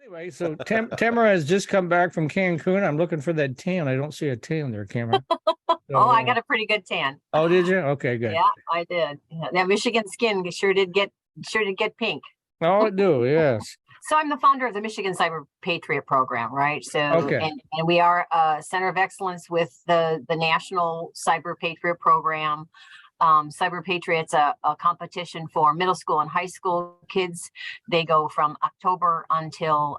Anyway, so Tamara has just come back from Cancun. I'm looking for that tan. I don't see a tan there, Tamara. Oh, So, I got a pretty good tan. oh, did you? Okay, good. Yeah, I did. Yeah, that Michigan skin sure did get pink. Oh, I do. Yes. So I'm the founder of the Michigan CyberPatriot program, right? So Okay. and we are a center of excellence with the National CyberPatriot program. Cyber Patriot's a competition for middle school and high school kids. They go from October until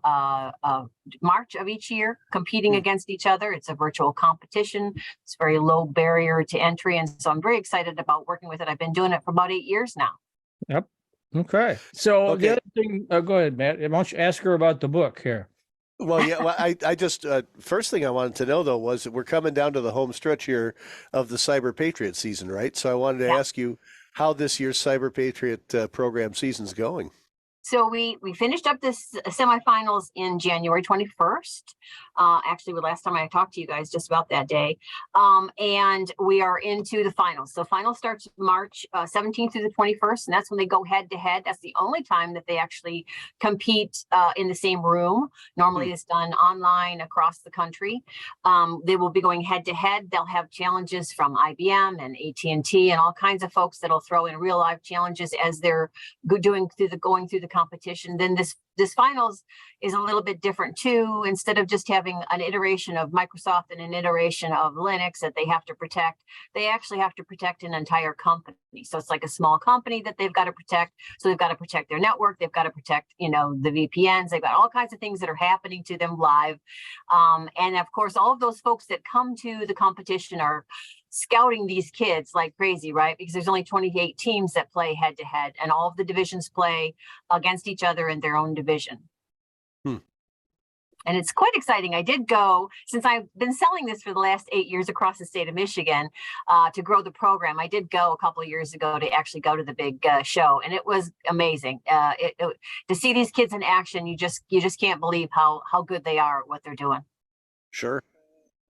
March of each year, competing against each other. It's a virtual competition. It's very low barrier to entry, and so I'm very excited about working with it. I've been doing it for about 8 years now. Yep. Okay. So the Okay. other thing, go ahead, Matt. Why don't you ask her about the book here? Well, yeah. Well, I just first thing I wanted to know though was that we're coming down to the home stretch here of the Cyber Patriot season, right? So I wanted to ask you how this year's Cyber Patriot program season's going. So we finished up this semifinals in January 21st. Actually, the last time I talked to you guys just about that day. And we are into the finals. So finals starts March 17th through the 21st, and that's when they go head to head. That's the only time that they actually compete in the same room. Normally it's done online across the country. They will be going head to head. They'll have challenges from IBM and AT&T and all kinds of folks that'll throw in real life challenges as they're going through the competition. Then this finals is a little bit different too. Instead of just having an iteration of Microsoft and an iteration of Linux that they have to protect, they actually have to protect an entire company. So it's like a small company that they've got to protect. So they've got to protect their network. They've got to protect, the VPNs. They've got all kinds of things that are happening to them live. And of course, all of those folks that come to the competition are scouting these kids like crazy, right? Because there's only 28 teams that play head to head, and all of the divisions play against each other in their own division. And it's quite exciting. I did go, since I've been selling this for the last 8 years across the state of Michigan to grow the program. I did go a couple of years ago to actually go to the big show, and it was amazing. To see these kids in action, you just can't believe how good they are at what they're doing. Sure.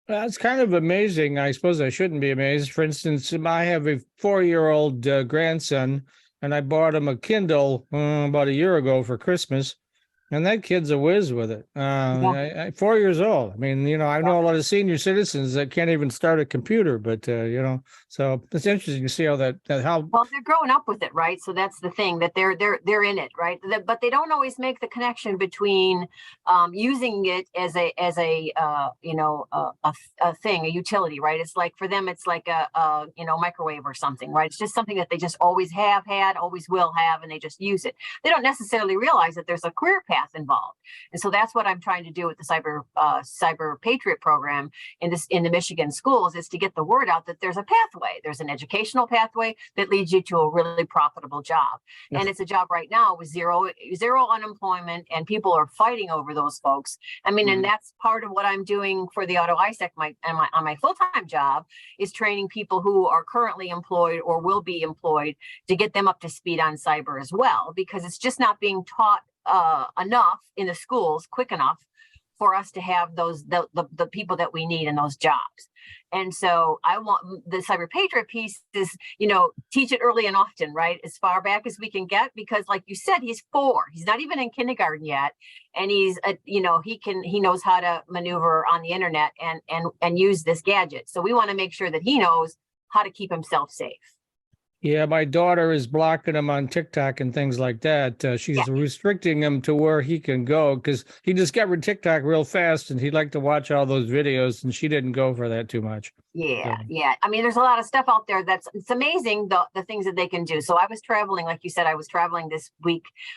That's kind of amazing. I suppose I shouldn't be amazed. For instance, I have a 4-year-old grandson, and I bought him a Kindle about a year ago for Christmas. And that kid's a whiz with it. 4 years old. I mean, I know a lot of senior citizens that can't even start a computer, but so it's interesting to see how well, they're growing up with it, right? So that's the thing, that they're in it, right? But they don't always make the connection between using it as a thing, a utility, right? It's like, for them, it's like a microwave or something, right? It's just something that they just always have had, always will have, and they just use it. They don't necessarily realize that there's a career path involved. And so that's what I'm trying to do with the Cyber Patriot program in the Michigan schools, is to get the word out that there's a pathway. There's an educational pathway that leads you to a really profitable job. Yeah. And it's a job right now with zero unemployment, and people are fighting over those folks. I mean, and that's part of what I'm doing for the Auto ISEC on my full-time job, is training people who are currently employed or will be employed to get them up to speed on cyber as well, because it's just not being taught enough in the schools quick enough for us to have the people that we need in those jobs. And so I want the Cyber Patriot piece is, teach it early and often, right? As far back as we can get, because like you said, he's 4. He's not even in kindergarten yet. And he's, he knows how to maneuver on the internet and use this gadget. So we want to make sure that he knows how to keep himself safe. Yeah, my daughter is blocking him on TikTok and things like that. She's restricting him to where he can go, because he discovered TikTok real fast and he'd like to watch all those videos, and she didn't go for that too much. Yeah. I mean, there's a lot of stuff out there it's amazing, the things that they can do. So I was traveling, like you said, I was traveling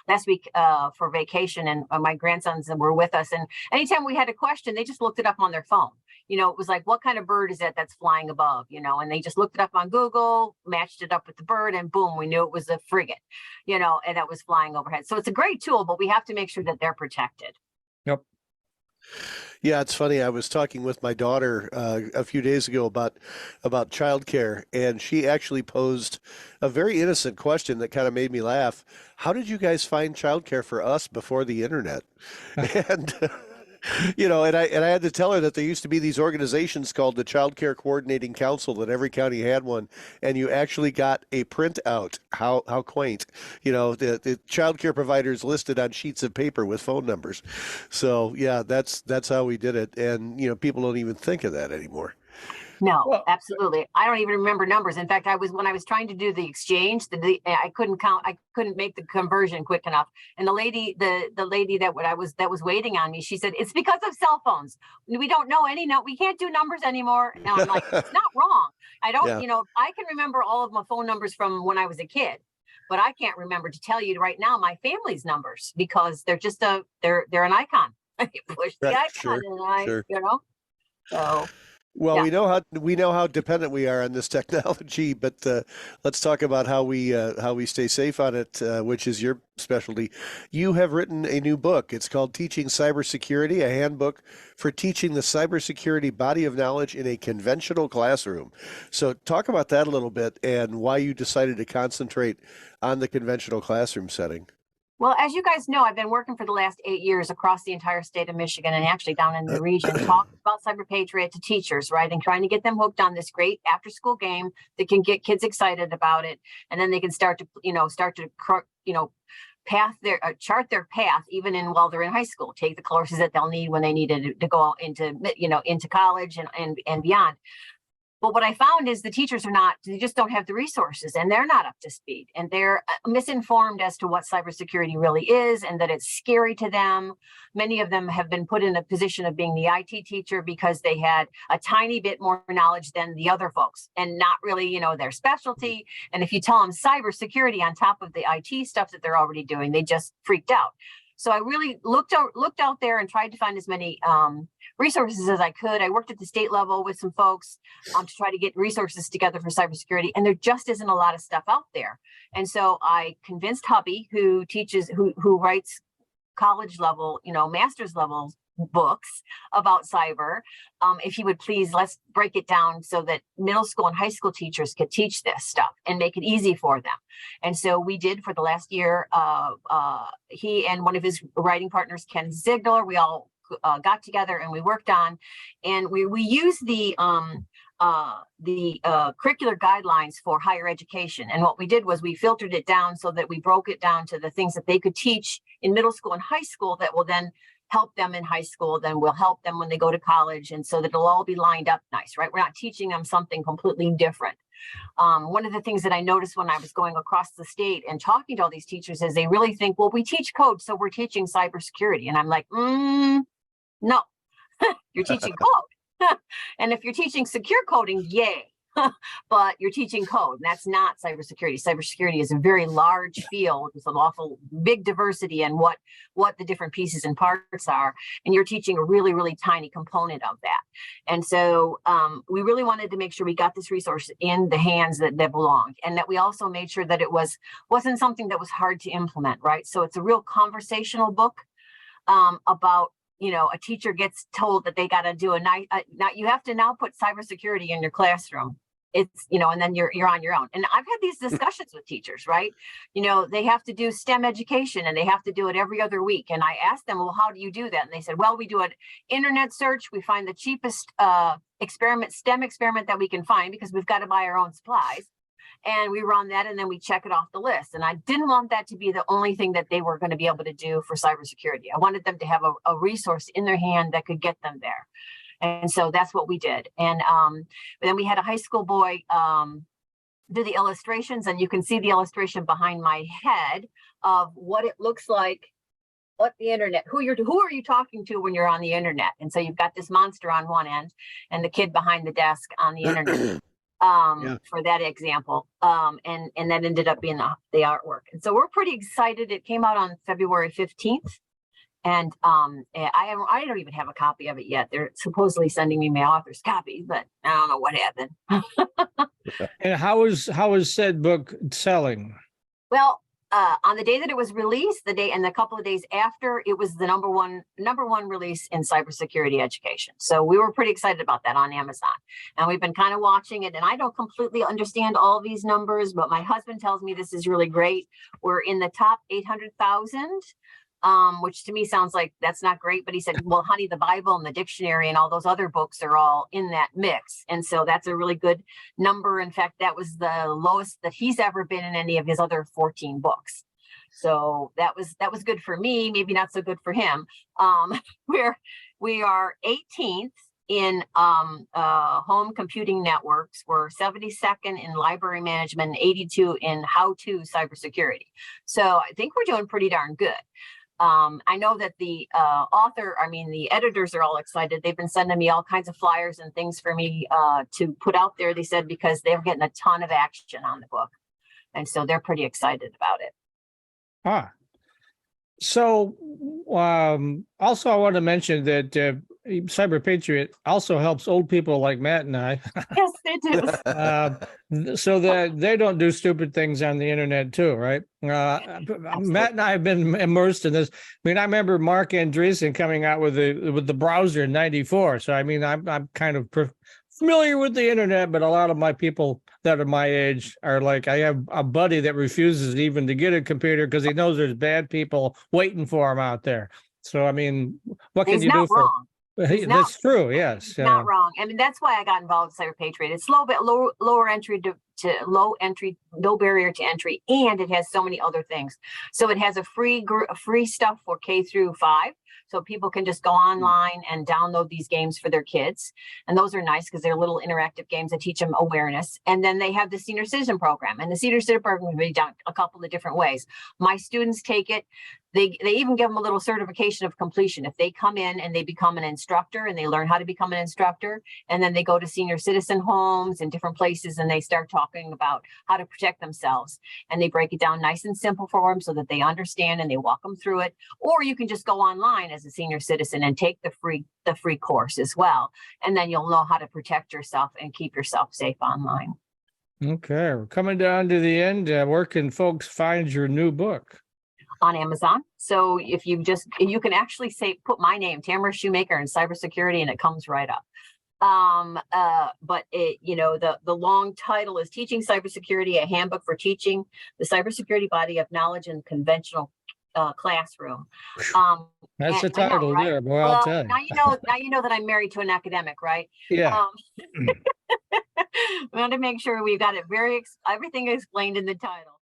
last week for vacation, and my grandsons were with us. And anytime we had a question, they just looked it up on their phone. It was like, what kind of bird is that's flying above, and they just looked it up on Google, matched it up with the bird, and boom, we knew it was a frigate, and that was flying overhead. So it's a great tool, but we have to make sure that they're protected. Yep. Yeah, it's funny. I was talking with my daughter a few days ago about childcare, and she actually posed a very innocent question that kind of made me laugh. How did you guys find childcare for us before the internet? And And I had to tell her that there used to be these organizations called the Child Care Coordinating Council, that every county had one, and you actually got a printout. How quaint. The child care providers listed on sheets of paper with phone numbers. So yeah, that's how we did it. And people don't even think of that anymore. No, Well, absolutely. I don't even remember numbers. In fact, when I was trying to do the exchange, I couldn't count. I couldn't make the conversion quick enough. And the lady that was waiting on me, she said, "It's because of cell phones. We don't know we can't do numbers anymore." And I'm like, "It's not wrong. I don't, Yeah. I can remember all of my phone numbers from when I was a kid, but I can't remember to tell you right now my family's numbers because they're just they're an icon. You push the Right. icon, Sure. and Sure. so." Well, Yeah. we know how dependent we are on this technology, but let's talk about how we stay safe on it, which is your specialty. You have written a new book. It's called Teaching Cybersecurity, a handbook for teaching the cybersecurity body of knowledge in a conventional classroom. So, talk about that a little bit and why you decided to concentrate on the conventional classroom setting. Well, as you guys know, I've been working for the last 8 years across the entire state of Michigan and actually down in the region, talking about CyberPatriot to teachers, right? And trying to get them hooked on this great after school game that can get kids excited about it. And then they can start to chart their path even while they're in high school, take the courses that they'll need when they need to go into college and beyond. But what I found is the teachers they just don't have the resources and they're not up to speed and they're misinformed as to what cybersecurity really is and that it's scary to them. Many of them have been put in a position of being the IT teacher because they had a tiny bit more knowledge than the other folks and not really, their specialty. And if you tell them cybersecurity on top of the IT stuff that they're already doing, they just freaked out. So I really looked out there and tried to find as many resources as I could. I worked at the state level with some folks to try to get resources together for cybersecurity, and there just isn't a lot of stuff out there. And so I convinced hubby, who writes college level, master's level books about cyber, if he would please, let's break it down so that middle school and high school teachers could teach this stuff and make it easy for them. And so we did for the last year. He and one of his writing partners, Ken Ziegler, we all got together and we worked on, and we used the curricular guidelines for higher education. And what we did was we filtered it down so that we broke it down to the things that they could teach in middle school and high school that will then help them in high school, then will help them when they go to college. And so that it'll all be lined up nice, right? We're not teaching them something completely different. One of the things that I noticed when I was going across the state and talking to all these teachers is they really think, well, we teach code, so we're teaching cybersecurity. And I'm like, no, you're teaching code. And if you're teaching secure coding, yay. But you're teaching code, and that's not cybersecurity. Cybersecurity is a very large field with an awful big diversity in what the different pieces and parts are, and you're teaching a really, really tiny component of that. And so we really wanted to make sure we got this resource in the hands that belonged, and that we also made sure that it wasn't something that was hard to implement, right? So it's a real conversational book about, a teacher gets told that they got to do now you have to now put cybersecurity in your classroom. It's, and then you're on your own. And I've had these discussions with teachers, right? They have to do STEM education and they have to do it every other week. And I asked them, well, how do you do that? And they said, well, we do an internet search. We find the cheapest STEM experiment that we can find because we've got to buy our own supplies. And we run that and then we check it off the list. And I didn't want that to be the only thing that they were going to be able to do for cybersecurity. I wanted them to have a resource in their hand that could get them there. And so that's what we did. And then we had a high school boy do the illustrations, and you can see the illustration behind my head of what it looks like, what the internet, who are you talking to when you're on the internet? And so you've got this monster on one end and the kid behind the desk on the internet. For that example. And that ended up being the artwork. And so we're pretty excited. It came out on February 15th. And I don't even have a copy of it yet. They're supposedly sending me my author's copy, but I don't know what happened. And how is said book selling? Well, on the day that it was released, and the couple of days after, it was the number one release in cybersecurity education. So we were pretty excited about that on Amazon, and we've been kind of watching it. And I don't completely understand all these numbers, but my husband tells me this is really great. We're in the top 800,000 which to me sounds like that's not great. But he said, well, honey, the Bible and the dictionary and all those other books are all in that mix. And so that's a really good number. In fact, that was the lowest that he's ever been in any of his other 14 books. So that was good for me, maybe not so good for him. We are 18th in home computing networks. We're 72nd in library management, and 82 in how-to cybersecurity. So I think we're doing pretty darn good. I know that the the editors are all excited. They've been sending me all kinds of flyers and things for me to put out there, they said, because they're getting a ton of action on the book. And so they're pretty excited about it. So also I want to mention that CyberPatriot also helps old people like Matt and I. Yes, they do. So that they don't do stupid things on the internet too, right? Matt and I have been immersed in this. I mean, I remember Mark Andreessen coming out with the browser in '94. So I mean, I'm kind of familiar with the internet, but a lot of my people that are my age are like, I have a buddy that refuses even to get a computer because he knows there's bad people waiting for him out there. So I mean, what can you do for? That's true. Yes, not wrong. I mean, that's why I got involved with CyberPatriot. It's lower entry to low entry, no barrier to entry, and it has so many other things. So it has a free stuff for K through 5. So people can just go online and download these games for their kids. And those are nice because they're little interactive games that teach them awareness. And then they have the senior citizen program. And the senior citizen program can be done a couple of different ways. My students take it. They even give them a little certification of completion. If they come in and they become an instructor and they learn how to become an instructor, and then they go to senior citizen homes and different places and they start talking about how to protect themselves. And they break it down nice and simple for them so that they understand, and they walk them through it. Or you can just go online as a senior citizen and take the free course as well. And then you'll know how to protect yourself and keep yourself safe online. Okay, we're coming down to the end. Where can folks find your new book? On Amazon. So if you can actually put my name, Tamara Shoemaker, and cybersecurity, and it comes right up. But the long title is Teaching Cybersecurity, a Handbook for Teaching the Cybersecurity Body of Knowledge in Conventional Classroom. That's the title, right? there. Boy, I'll tell you. Now you know that I'm married to an academic, right? Yeah. We want to make sure we've got it everything explained in the title.